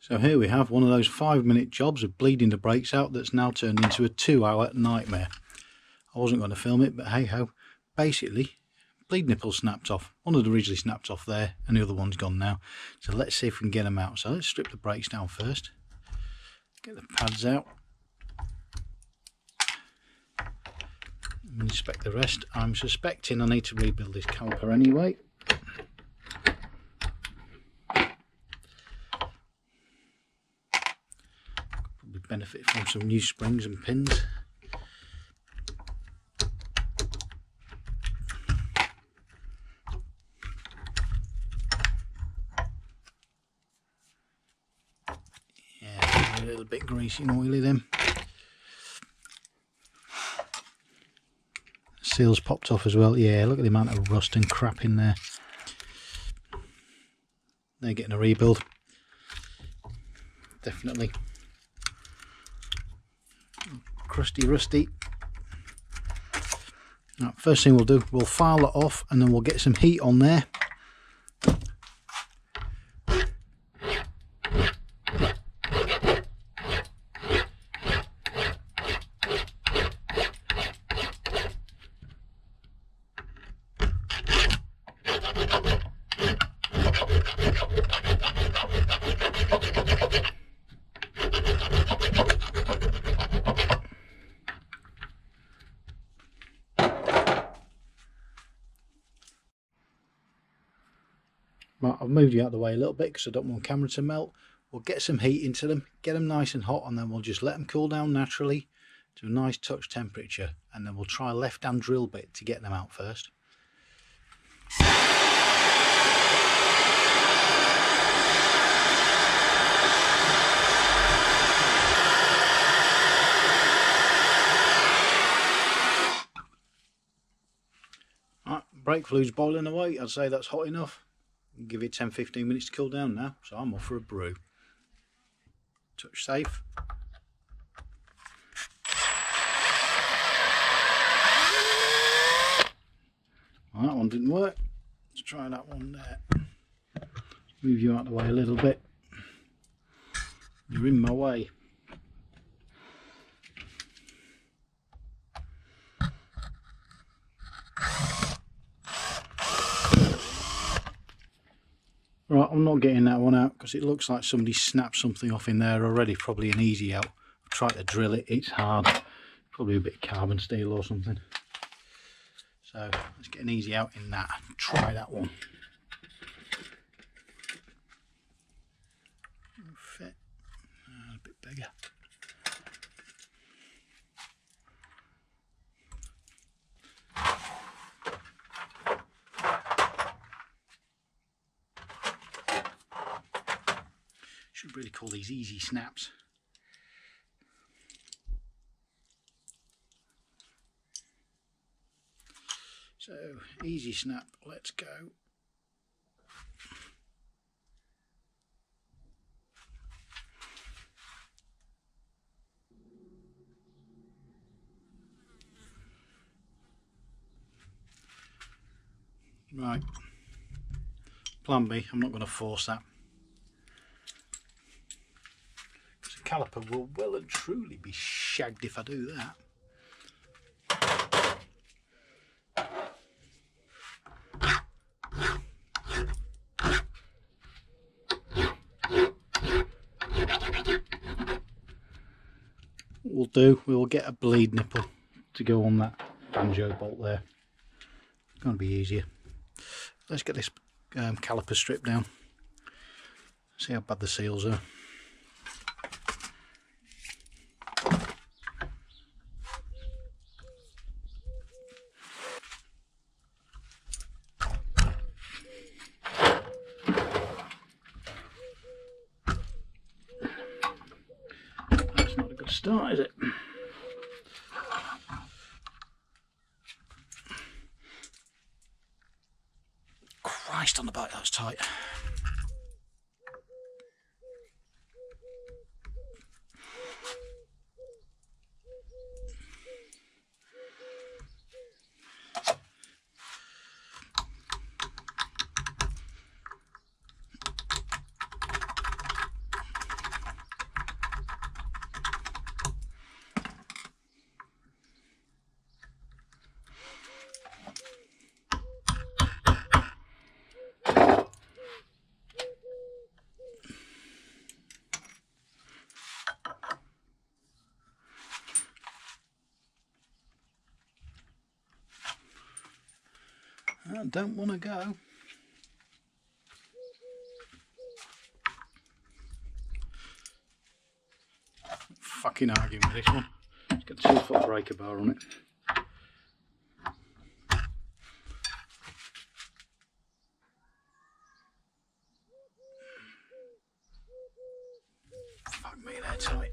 So here we have one of those 5-minute jobs of bleeding the brakes out that's now turned into a 2-hour nightmare. I wasn't going to film it, but hey ho. Basically, bleed nipple snapped off. One had originally snapped off there and the other one's gone now. So let's see if we can get them out. So let's strip the brakes down first. Get the pads out. And inspect the rest. I'm suspecting I need to rebuild this caliper anyway. Benefit from some new springs and pins. Yeah, a little bit greasy and oily then. Seals popped off as well. Yeah, look at the amount of rust and crap in there. They're getting a rebuild. Definitely. Crusty, rusty. Right, first thing we'll do, we'll file it off and then we'll get some heat on there. Right, I've moved you out of the way a little bit because I don't want the camera to melt. We'll get some heat into them, get them nice and hot, and then we'll just let them cool down naturally to a nice touch temperature, and then we'll try a left hand drill bit to get them out first. Right, brake fluid's boiling away. I'd say that's hot enough. Give it 10-15 minutes to cool down now, so I'm off for a brew. Touch safe. Well, that one didn't work. Let's try that one there. Move you out of the way a little bit. You're in my way. Right, I'm not getting that one out because it looks like somebody snapped something off in there already, probably an easy out. I've tried to drill it, it's hard. Probably a bit of carbon steel or something. So let's get an easy out in that. Try that one. Fit. A bit bigger. Should really call these easy snaps. So easy snap, let's go. Right, plan B, I'm not going to force that. Caliper will well and truly be shagged if I do that. What we'll do, we will get a bleed nipple to go on that banjo bolt there. It's going to be easier. Let's get this caliper stripped down. See how bad the seals are. Start, is it? Christ on the bike, that's tight. I don't want to go. Fucking arguing with this one. It's got a 2-foot breaker bar on it. Fuck me, they're tight.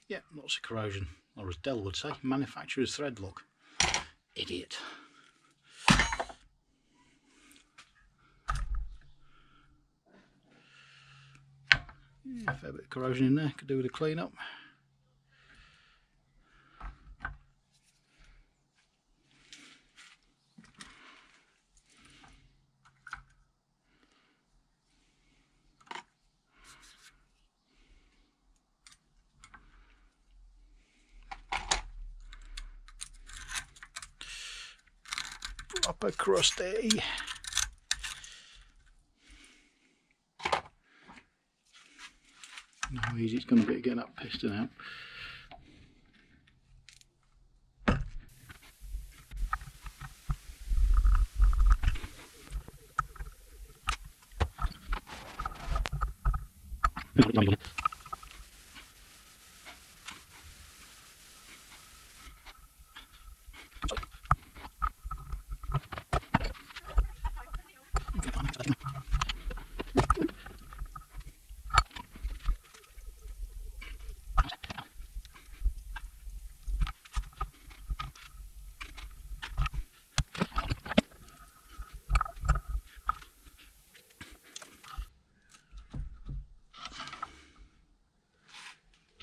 Yeah, lots of corrosion, or as Dell would say, manufacturer's thread look. Idiot. Yeah, a fair bit of corrosion in there, could do with a clean up. Proper crusty. How easy it's going to be to get that piston out.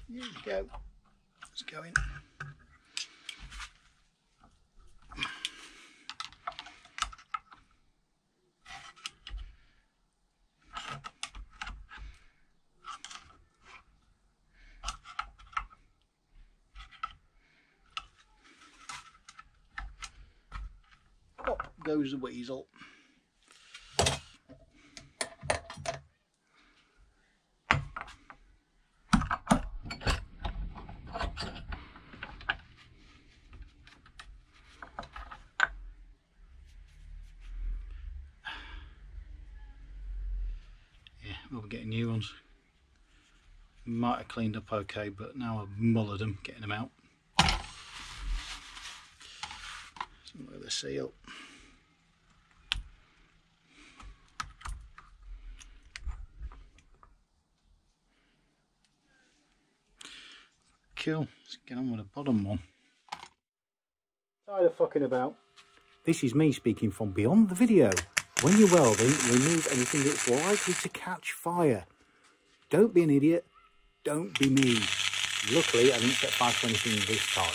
Here we go. Let's go in. Up goes the weasel. We'll be getting new ones. Might have cleaned up okay, but now I've mullered them, getting them out. Look at the seal. Cool, let's get on with the bottom one. Tired of fucking about. This is me speaking from beyond the video. When you're welding, remove anything that's likely to catch fire. Don't be an idiot. Don't be me. Luckily, I didn't set fire to anything this time.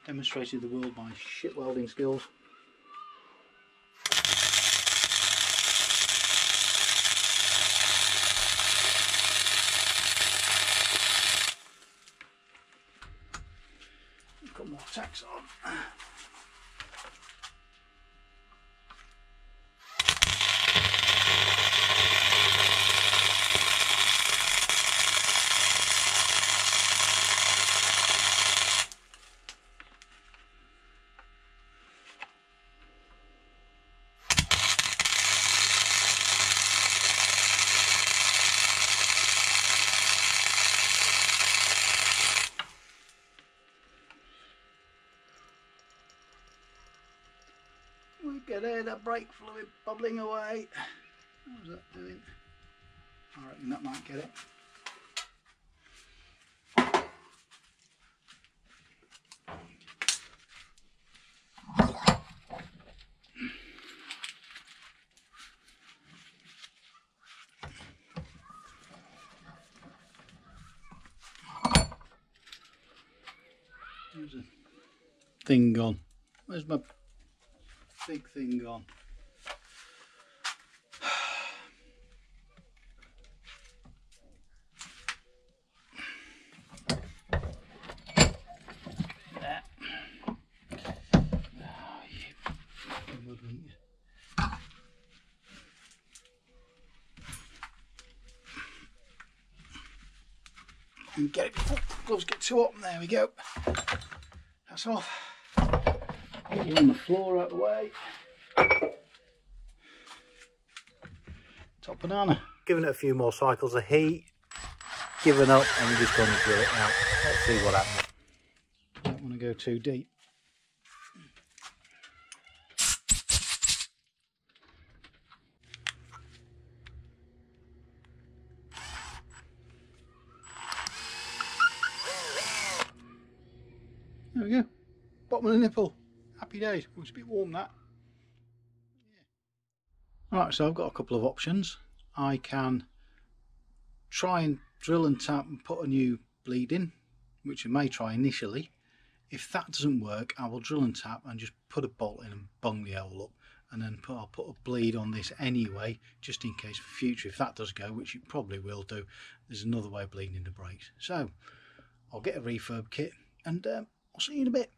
Demonstrated the world my shit welding skills. Got more tacks on. We can hear the brake fluid bubbling away. How's that doing? I reckon that might get it. There's a thing gone. Where's my big thing gone? There. Oh, you fucking would, wouldn't you? And get it before gloves get too hot. There we go. That's off. Get you on the floor out of the way. Top banana. Giving it a few more cycles of heat. Giving up and we're just going to drill it out. Let's see what happens. Don't want to go too deep. There we go. Bottom of the nipple. Happy days. Oh, it's a bit warm that. Yeah. Right, so I've got a couple of options. I can try and drill and tap and put a new bleed in, which I may try initially. If that doesn't work, I will drill and tap and just put a bolt in and bung the hole up, and then I'll put a bleed on this anyway, just in case for future. If that does go, which it probably will do, there's another way of bleeding into brakes. So I'll get a refurb kit and I'll see you in a bit.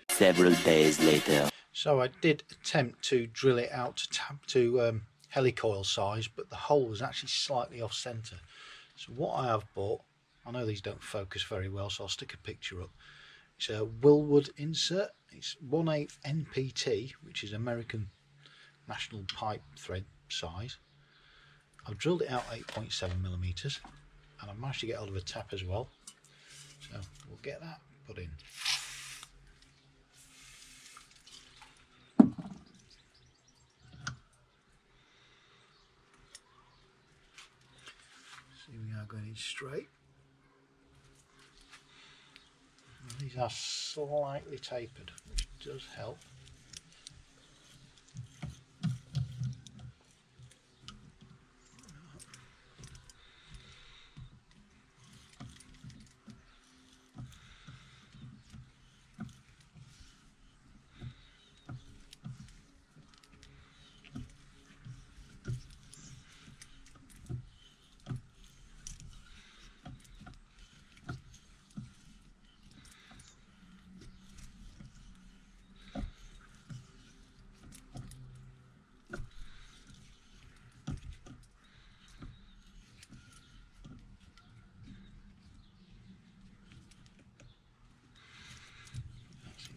Several days later. So I did attempt to drill it out to helicoil size, but the hole was actually slightly off centre. So what I have bought, I know these don't focus very well, so I'll stick a picture up. It's a Wilwood insert. It's 1/8 NPT, which is American National Pipe Thread size. I've drilled it out 8.7mm, and I managed to get hold of a tap as well. So we'll get that put in. See, we are going in straight. These are slightly tapered, which does help.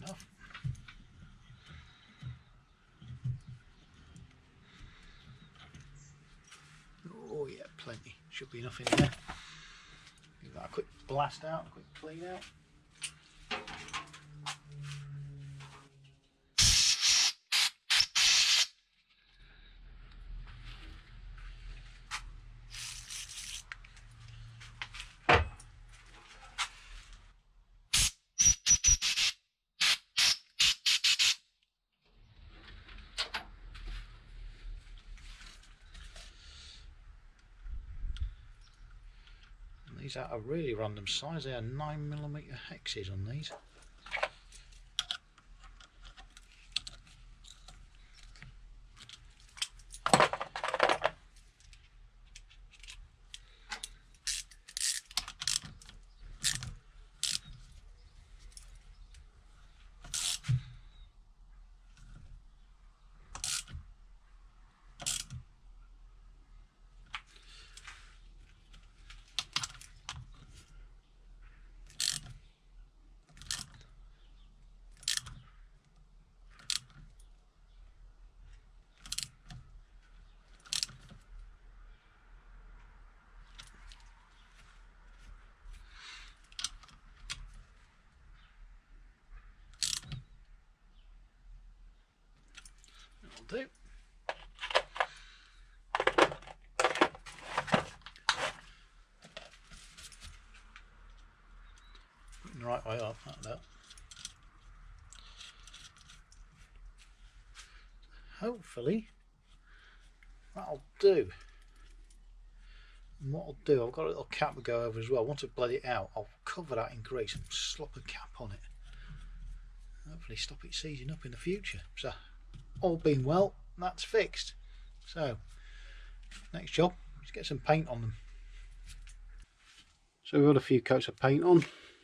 Enough. Oh yeah, plenty. Should be enough in there. Give that a quick blast out, a quick clean out. These are a really random size. They are 9mm hexes on these. do. Putting the right way up, like that. Hopefully that'll do. And what I'll do, I've got a little cap to go over as well. Once I've bled it out, I'll cover that in grease and slop a cap on it. Hopefully stop it seizing up in the future. So, all being well, that's fixed. So, next job is get some paint on them. So we've got a few coats of paint on.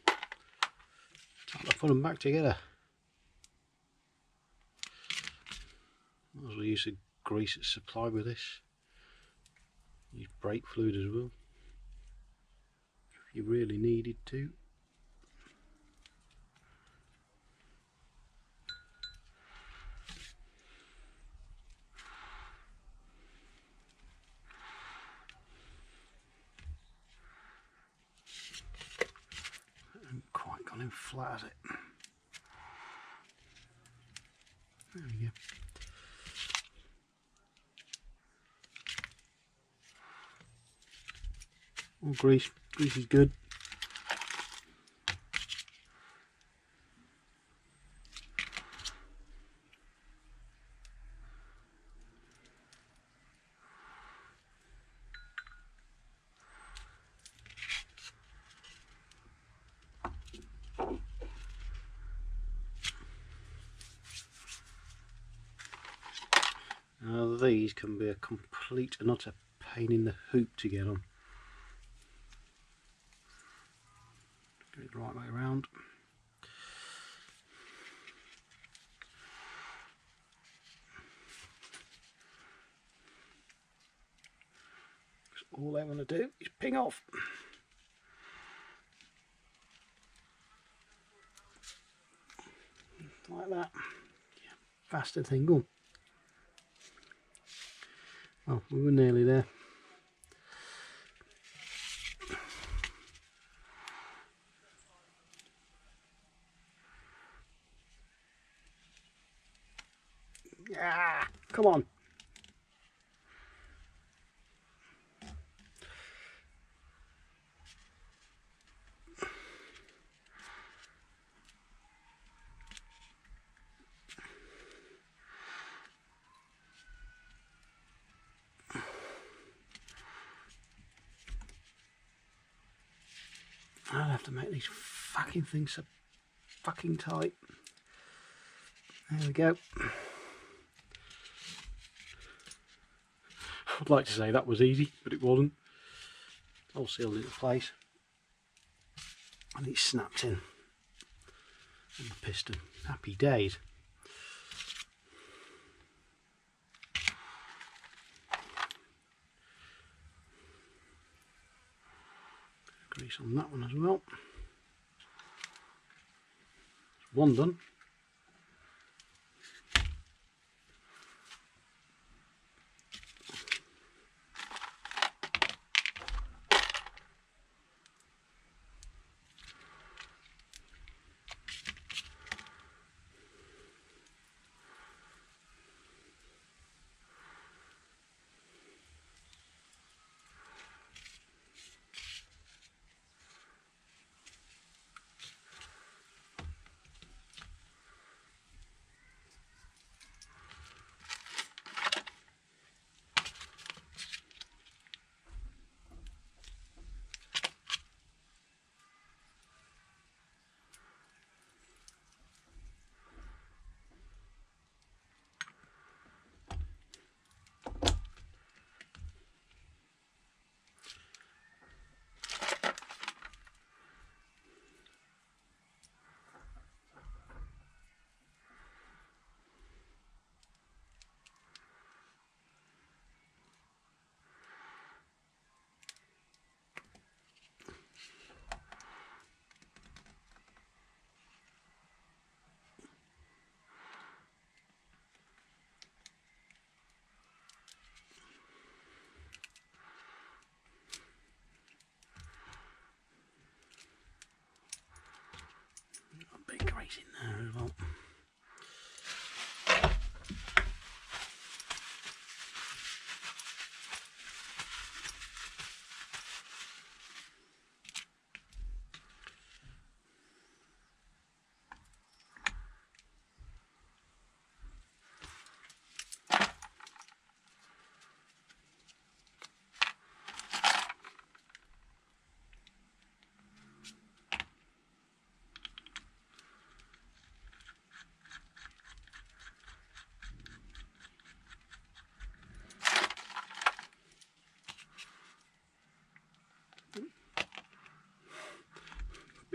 Time to put them back together. Might as well use the grease that's supplied with this. Use brake fluid as well, if you really needed to. Hasn't quite gone in flat, has it? There we go. All grease is good. Now these can be a complete and utter pain in the hoop to get on. Get it the right way around. All I want to do is ping off. Like that. Yeah, faster thing, go on. Well, we were nearly there. Ah, come on. I'll have to make these fucking things so fucking tight. There we go. I'd like to say that was easy, but it wasn't. All sealed into place. And it snapped in. And the piston. Happy days. Grease on that one as well. One done.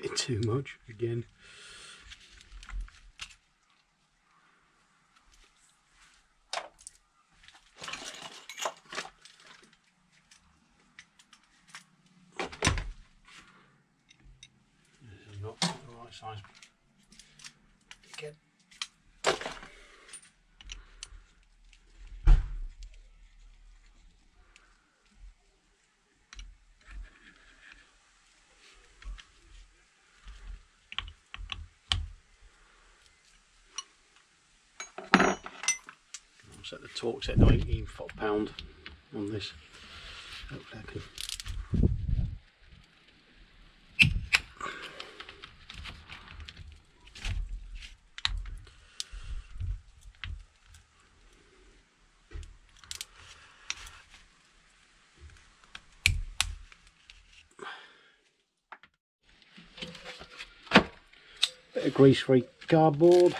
bit too much again. This is not the right size. Again. Set the torque set to 18 foot-pound on this. Hopefully I can. Bit of grease-free cardboard.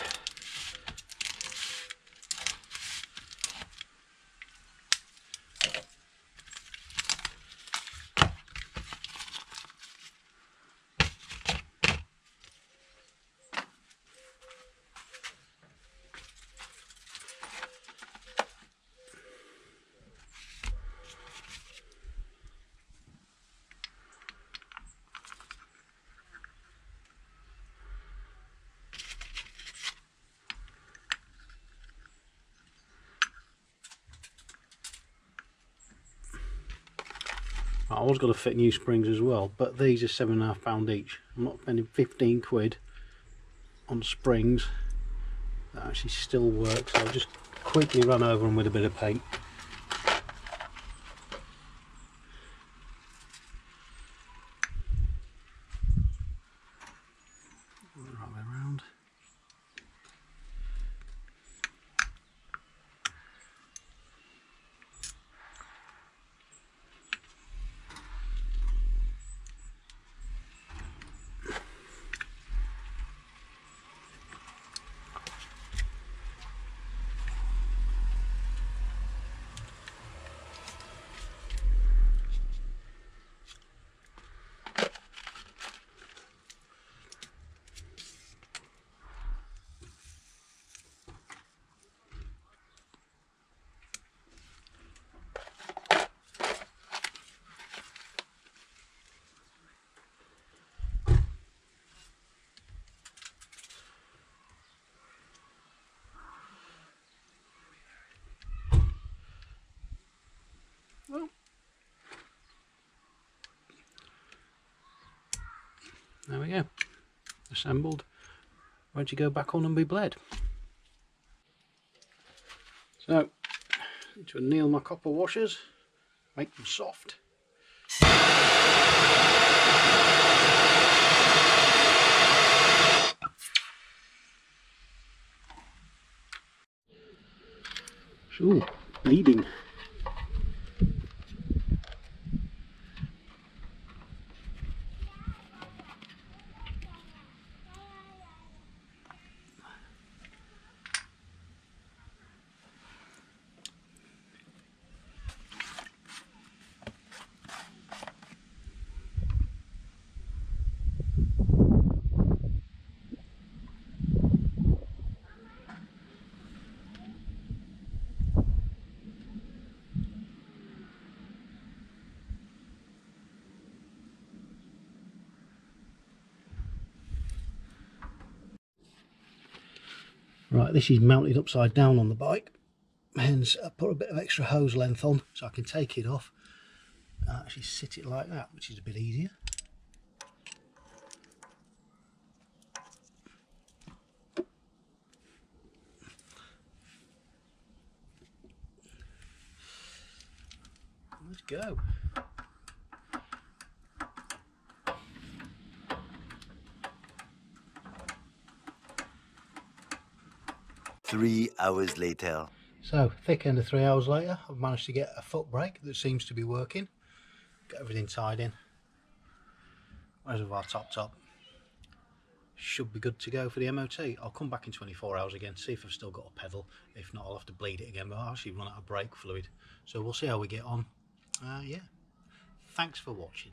I was going to fit new springs as well, but these are £7.5 each. I'm not spending 15 quid on springs that actually still work, so I'll just quickly run over them with a bit of paint. Right way around. Well, there we go, assembled, ready to go back on and be bled. So, need to anneal my copper washers, make them soft. Ooh, bleeding. Right, this is mounted upside down on the bike, hence I put a bit of extra hose length on so I can take it off and actually sit it like that, which is a bit easier. Let's go. Three hours later. So, thick end of 3 hours later, I've managed to get a foot brake that seems to be working. Got everything tied in. Reservoir topped up. Should be good to go for the MOT. I'll come back in 24 hours again, see if I've still got a pedal. If not, I'll have to bleed it again, but I'll actually run out of brake fluid. So we'll see how we get on. Yeah. Thanks for watching.